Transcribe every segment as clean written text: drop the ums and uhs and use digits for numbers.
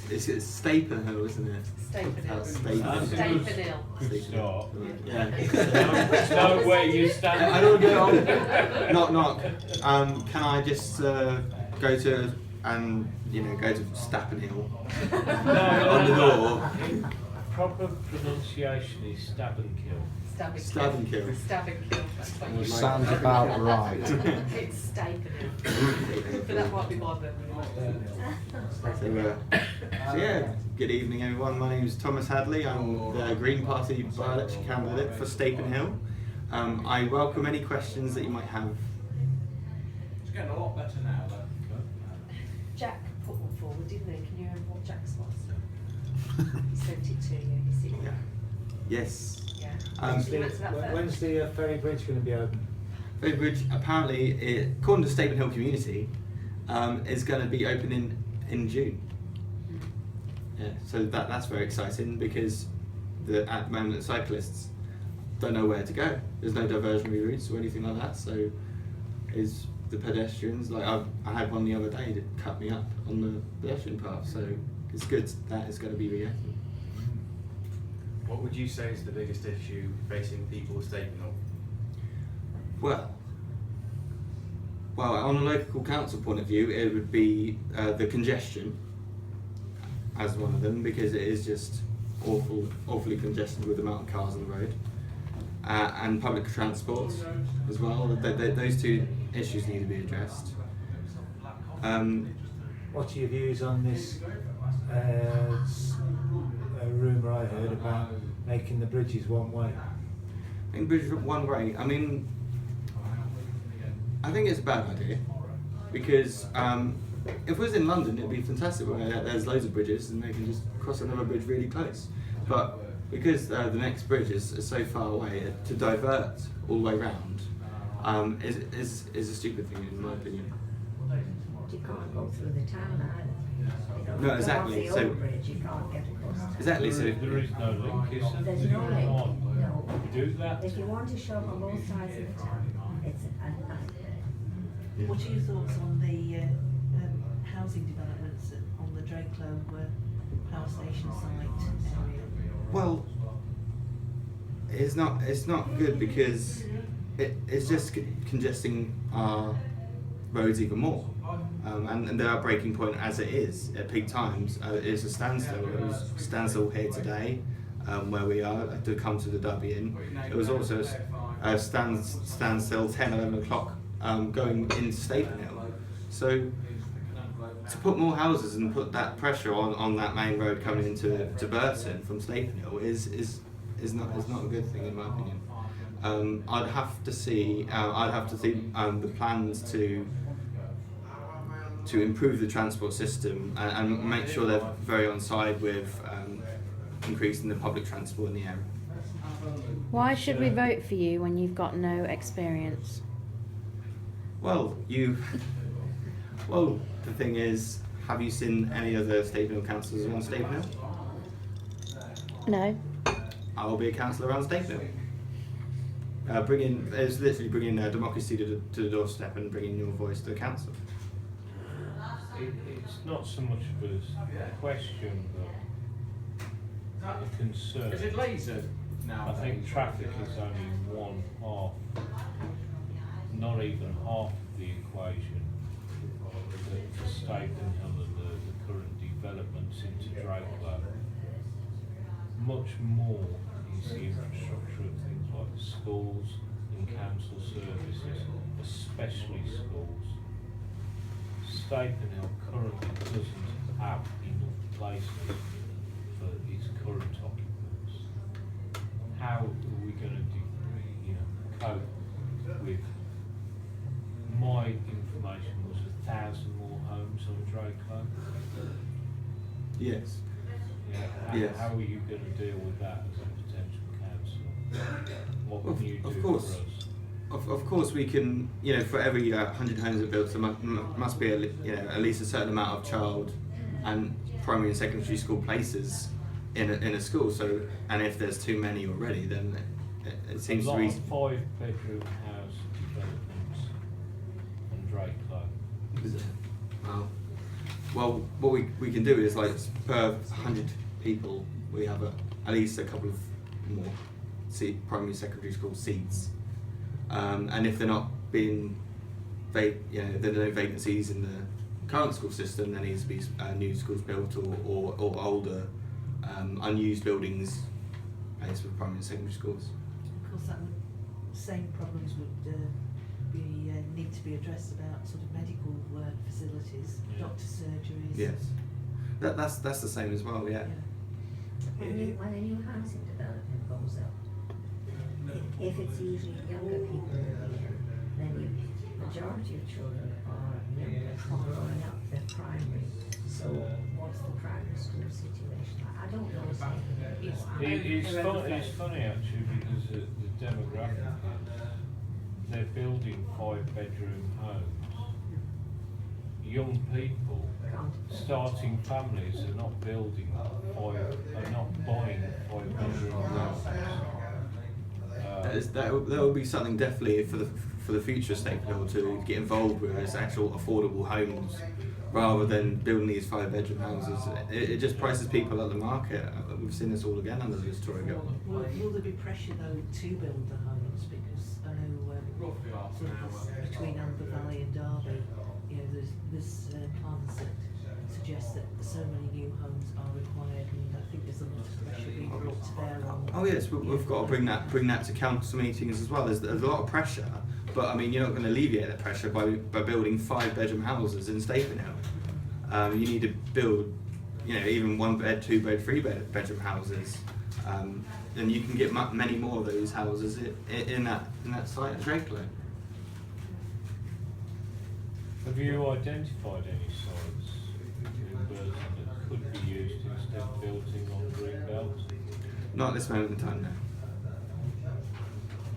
It's Stapenhill, isn't it? Stapenhill. Stapenhill. Good start. Yeah. Know where you stand. I don't go on. Knock. Can I just go to Stapenhill on the door? Proper pronunciation is stab and kill. Stab and kill. Stab and kill. That's what you Sounds about right. It's Stapenhill. But that might be modern. So yeah, good evening everyone. My name is Thomas Hadley. I'm the Green Party by-election candidate for Stapenhill. I welcome any questions that you might have. It's getting a lot better now though. Jack put one forward, didn't he? Can you remember what Jack's was? He sent it to you, you see? Yeah. Yes. Yeah. When's the ferry bridge going to be open? Ferry Bridge, apparently, according to Stapenhill Community, is going to be open in June. Yeah, so that's very exciting because at the moment cyclists don't know where to go. There's no diversionary routes or anything like that. So is the pedestrians, like I had one the other day that cut me up on the pedestrian path. So it's good that it's going to be reopened. What would you say is the biggest issue facing people with Stapenhill? Well, on a local council point of view, it would be the congestion as one of them, because it is just awfully congested with the amount of cars on the road, and public transport as well. Those two issues need to be addressed. What are your views on this rumour I heard about making the bridges one way? I think bridge one way. I mean, I think it's a bad idea because if it was in London, it'd be fantastic where there's loads of bridges and they can just cross another bridge really close. But because the next bridge is so far away, to divert all the way round is a stupid thing in my opinion. You can't go through the town either. No, exactly. The So old bridge, you can't get across. exactly. So There is no link, is there? There's no link. No. Do that. If you want to shop on both sides of the town, it's a nightmare. What are your thoughts on the housing developments on the Drakelow power station site area? well, it's not good because it's just congesting our roads even more. And they are breaking point as it is at peak times. It is a standstill. It was a standstill here today, where we are to come to the Derby Inn. It was also a standstill 10, 11 o'clock going into Stapenhill. So to put more houses and put that pressure on that main road coming into Burton from Stapenhill is not a good thing in my opinion. I'd have to see the plans to improve the transport system and make sure they're very on side with increasing the public transport in the area. Why should we vote for you when you've got no experience? Well, the thing is, have you seen any other Stapenhill councillors around Stapenhill? No. I will be a councillor around Stapenhill. It's literally bringing democracy to the doorstep and bringing your voice to the council. It's not so much of a question, but a concern. Is it laser now? I think traffic is only one half, not even half of the equation for Stapenhill and the current developments into Drakelow. Much more is the infrastructure of things like the schools and council services, especially schools. Stapenhill currently doesn't have enough places for its current occupants. How are we going to cope with? My information was 1,000 more homes on Drakelow. Yes. Yeah. How are you going to deal with that as a potential councillor? What can you do for us? Of course, we can. For every 100 homes that built, there must be at least a certain amount of child and primary and secondary school places in a school. So, and if there's too many already, then it seems reasonable. 5-bedroom house developments on Drakelow. Well, Well, what we can do is, like, per 100 people, we have at least a couple of more primary secondary school seats. And if they're not being, if there are no vacancies in the current school system, there needs to be new schools built or older unused buildings placed with primary and secondary schools. Of course, that same problems would need to be addressed about sort of medical facilities, doctor surgeries. Yes, that's the same as well. Yeah. When a new housing development goes up, if it's usually younger people moving in, then the majority of children are younger, growing up, they're primary. So what's the primary school situation? I don't know. It's funny actually, because the demographic is, they're building 5-bedroom homes. Young people starting families are not building are not buying 5-bedroom houses. That will be something definitely for the future state bill to get involved with, is actual affordable homes, rather than building these 5-bedroom houses. It just prices people at the market. We've seen this all again under the Tory government. Will there be pressure though to build the homes? Because I know sort of between Amber Valley and Derby, there's plans that suggest that so many new homes are required, and I think there's a lot of pressure being brought to bear on. Oh yes, we've got to bring that to council meetings as well. There's a lot of pressure, but I mean, you're not going to alleviate that pressure by building 5-bedroom houses in Staplehill. You need to build, even 1-bed, 2-bed, 3-bedroom houses, and you can get many more of those houses in that site at Drakelow. Have you identified any sites in Burton that could be used instead of building on Greenbelt? Not at this moment in time, no.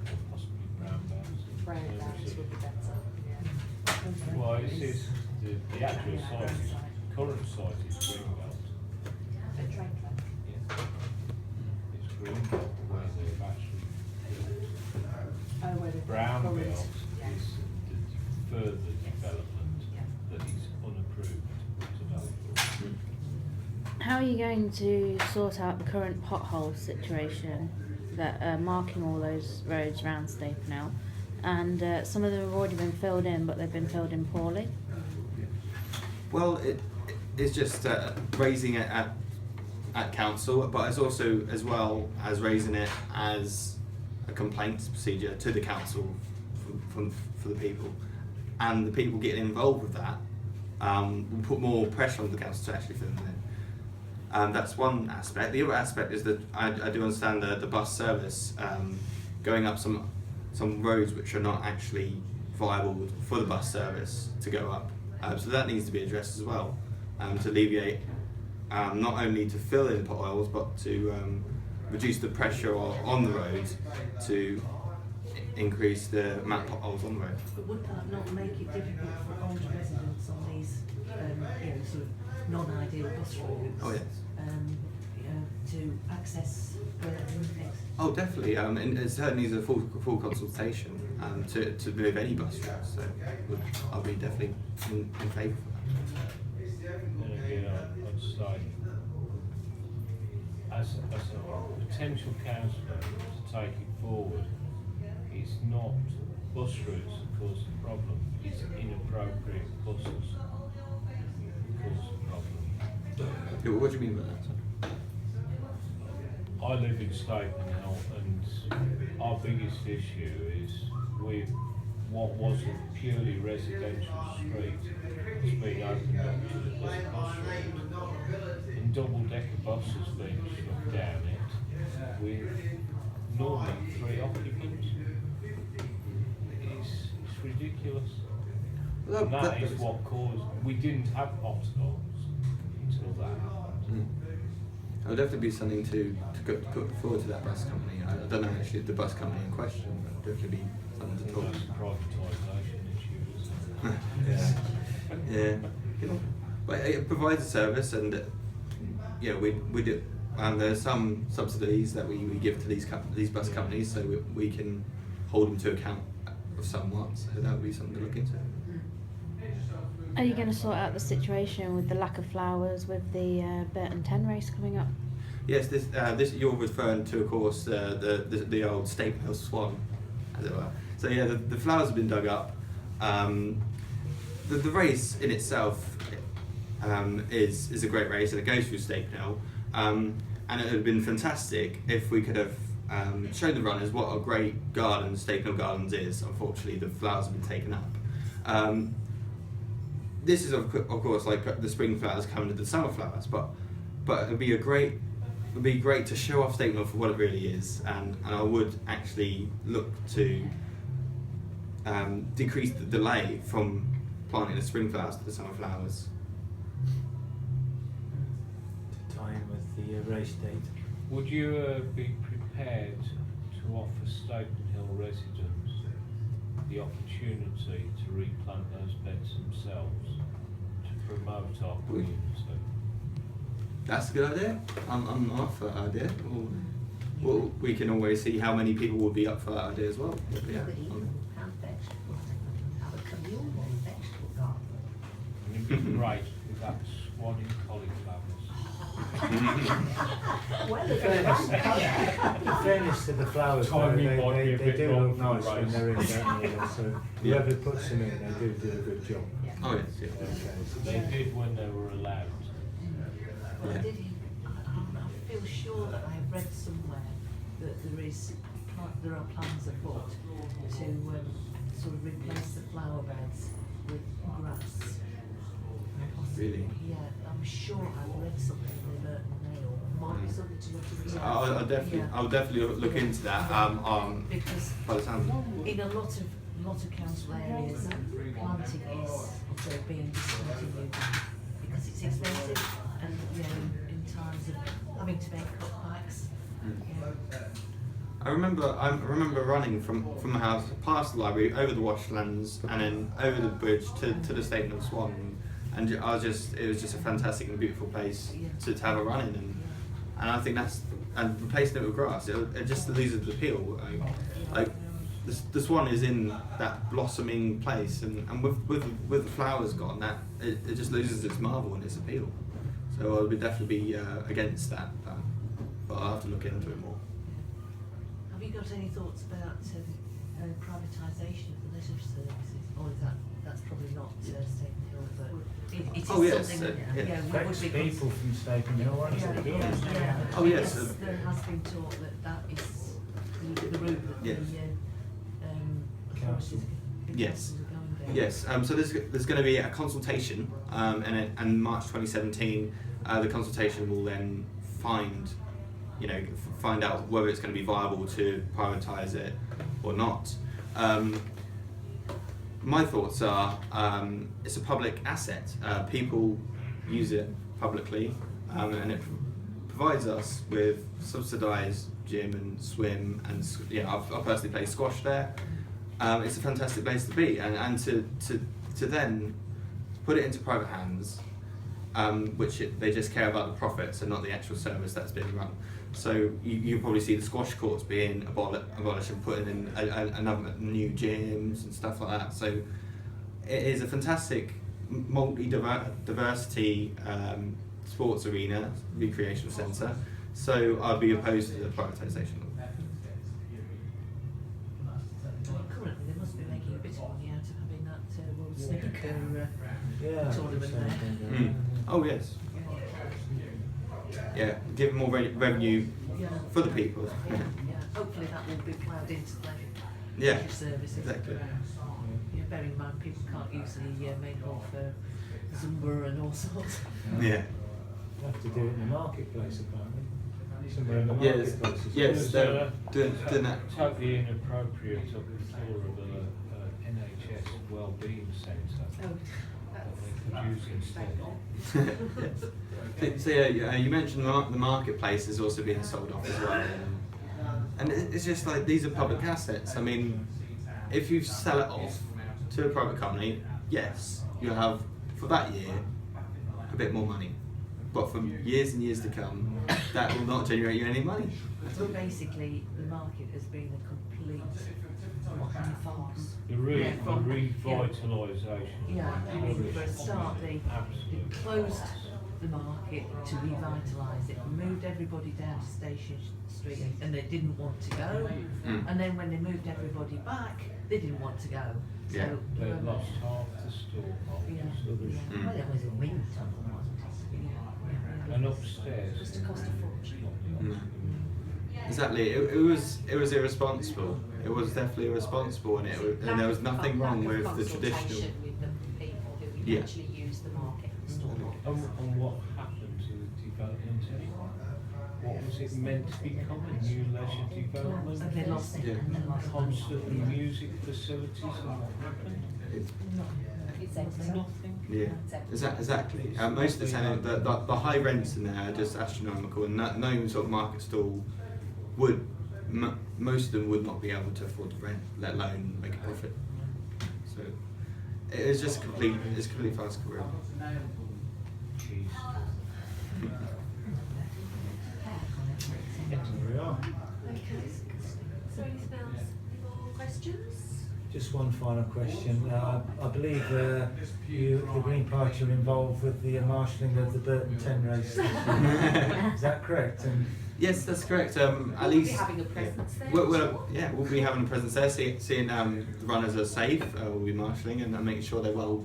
Or possibly Brownbelt? Brownbelt would be better, yeah. Well, it's the actual site, current site is Greenbelt. For Drakelow. Yeah. It's Greenbelt where they've actually built. Oh, where the Brownbelt is yeah. the further development that is unapproved today. How are you going to sort out the current pothole situation that are marking all those roads around Staplehill? And some of them have already been filled in, but they've been filled in poorly. Well, it's just raising it at council, but it's also as well as raising it as a complaints procedure to the council for the people, and the people getting involved with that will put more pressure on the council to actually fill them in. That's one aspect. The other aspect is that I do understand the bus service going up some roads which are not actually viable for the bus service to go up. So that needs to be addressed as well, to alleviate not only to fill in potholes, but to reduce the pressure on the roads to increase the amount of potholes on the road. But would that not make it difficult for older residents on these sort of non-ideal bus routes? Oh yes. To access where things? Oh definitely, and it certainly needs a full consultation to move any bus routes. So I'll be definitely in favour for that. And again, I'd say, as a potential councillor to take it forward, it's not bus routes that cause the problem, it's inappropriate buses that cause the problem. What do you mean by that? I live in Staplehill, and our biggest issue is with what was a purely residential street, it's being opened up to the bus route, and double-decker buses being shoved down it with normally 3 occupants. It's ridiculous. Well, And that is what caused, we didn't have potholes until that happened. It would definitely be something to put forward to that bus company. I don't know actually the bus company in question, but definitely be something to Well, talk. that's a privatisation issue, isn't it? Yeah. But it provides a service, and we do. And there's some subsidies that we give to these bus companies, so we can hold them to account of somewhat. So that would be something to look into. Are you going to sort out the situation with the lack of flowers with the Burton 10 race coming up? Yes, this you're referring to, of course, the old Staple Hill Swan, as it were. So yeah, the flowers have been dug up. The race in itself is a great race, and it goes through Staple Hill. And it would have been fantastic if we could have shown the runners what a great garden Staple Hill Gardens is. Unfortunately, the flowers have been taken up. This is of course like the spring flowers coming to the summer flowers, but it would be great to show off Staple Hill for what it really is, and I would actually look to decrease the delay from planting the spring flowers to the summer flowers. To tie in with the race date. Would you be prepared to offer Stapenhill residents the opportunity to replant those beds themselves to promote our community? That's a good idea. I'm up for that idea. Well, we can always see how many people would be up for that idea as well. But You yeah. could even plant vegetables, have a communal vegetable garden. It'd be great with that swan in cauliflowers. Well, if In fairness to the flowers, though, Timing might be a they bit do wrong look for nice the when race. they're in, don't they? So whoever puts them in, they do a good job. Oh yes, yeah. They did when they were allowed. Well, Yeah. I feel sure that I have read somewhere that there are plans afoot to sort of replace the flower beds with grass. Really? Yeah, I'm sure I've read something in the Burton Mail. Might be something to look into. I'll definitely look into that. Because By the sound of it. in a lot of council areas, planting is also being discontinued because it's expensive, and in times of having to make cutbacks. I remember running from the house past the library, over the washlands, and then over the bridge to the Staple Hill Swan, and it was just a fantastic and beautiful place to have a run in, and I think and replacing it with grass, it just loses the appeal. Like the Swan is in that blossoming place, and with the flowers gone, that it just loses its marvel and its appeal. So I would definitely be against that, but I'll have to look into it more. Have you got any thoughts about privatisation of the leisure services, or is that's probably not Stapen Hill, but it is Oh, yes, something that yeah. we would Affects be people from Stapen Hill, won't it? Yeah. Oh, yes. Because there has been talk that is the route that Yes. the Council. Yes. councils are going down. Yes, so there's going to be a consultation, and March 2017, the consultation will then find out whether it's going to be viable to privatise it or not. My thoughts are it's a public asset. People use it publicly, and it provides us with subsidised gym and swim, and I personally play squash there. It's a fantastic place to be, and to then put it into private hands, they just care about the profits and not the actual service that's being run. So you probably see the squash courts being abolished and putting in another new gyms and stuff like that. So it is a fantastic multi-diversity sports arena, recreational centre. So I'd be opposed to the privatisation. Currently, they must be making a bit of money out of having that World Snooker tournament there. Oh yes. Yeah, give more revenue for the people. Yeah. Hopefully that will be ploughed into the Yeah, leisure services. exactly. Bearing in mind people can't use the main hall for Zumba and all sorts. Yeah. You have to do it in the marketplace, apparently. Somewhere in the Yes, marketplace. yes, they're doing that. Totally inappropriate of the floor of a NHS wellbeing centre Oh, that they could use instead. So yeah, you mentioned the marketplace is also being sold off as well, and it's just like these are public assets. I mean, if you sell it off to a private company, yes, you'll have for that year a bit more money, but for years and years to come, that will not generate you any money. So basically, the market has been a complete the farms. The Yeah, from- revitalisation. Yeah, I mean, for a start, they Absolutely. closed the market to revitalise it, moved everybody down to Station Street, and they didn't want to go. Mm. And then when they moved everybody back, they didn't want to go. Yeah. So, They lost half the store Yeah. holders. Mm. Well, it was a wind tunnel, wasn't it? yeah. And upstairs. Just to cost a fortune. Mm. Exactly. It was irresponsible. It was definitely irresponsible, and and there was nothing wrong with the traditional. Consultation with the people who Yeah. actually use the market and store market. And what happened to the development anyway? What was it meant to become? A new leisure development? And they lost it. Yeah. And they lost it. Concert and music facilities, and what happened? It's empty. Nothing. Yeah, exactly. Most of the tenant, the high rents in there are just astronomical, and no sort of market stall would. Most of them would not be able to afford to rent, let alone make a profit. So it is just it's a complete fast career. Jeez. There we are. Okay. So anything else? Any more questions? Just one final question. I believe you, the Green Party, are involved with the marshalling of the Burton 10 race. Is that correct? And Yes, that's correct. At We'll least be having a presence there. we'll be having a presence there, seeing the runners are safe. We'll be marshalling and making sure they're well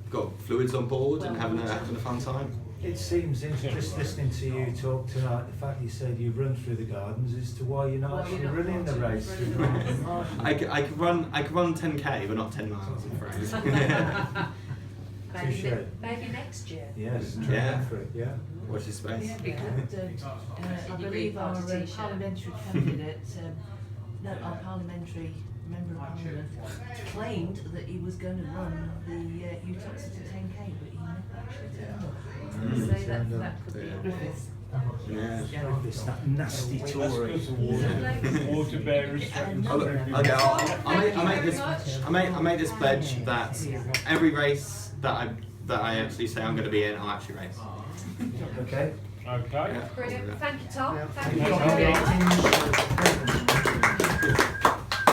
got fluids on board and having a fun time. it seems, just listening to you talk tonight, the fact you said you run through the gardens as to why you're not Why actually you're not running the running race. the race. I could run 10k, but not 10 miles. I'm afraid. Touche. Maybe next year. Yes, Yeah. try for it, yeah. Watch your space. Yeah, because I Your believe Green our Party t-shirt. parliamentary candidate, our parliamentary member of parliament, claimed that he was going to run the Utopia 10k, but he never actually turned up. Mm. So that could be Yeah. Griffiths. Yeah. That nasty Tory. That's because the water bearers threatened Okay, to I'll make this pledge that every race that I actually say I'm going to be in, I'll actually race. Okay. Okay. Yeah. Brilliant. Thank you, Tom. Thank Thank you. you. Okay.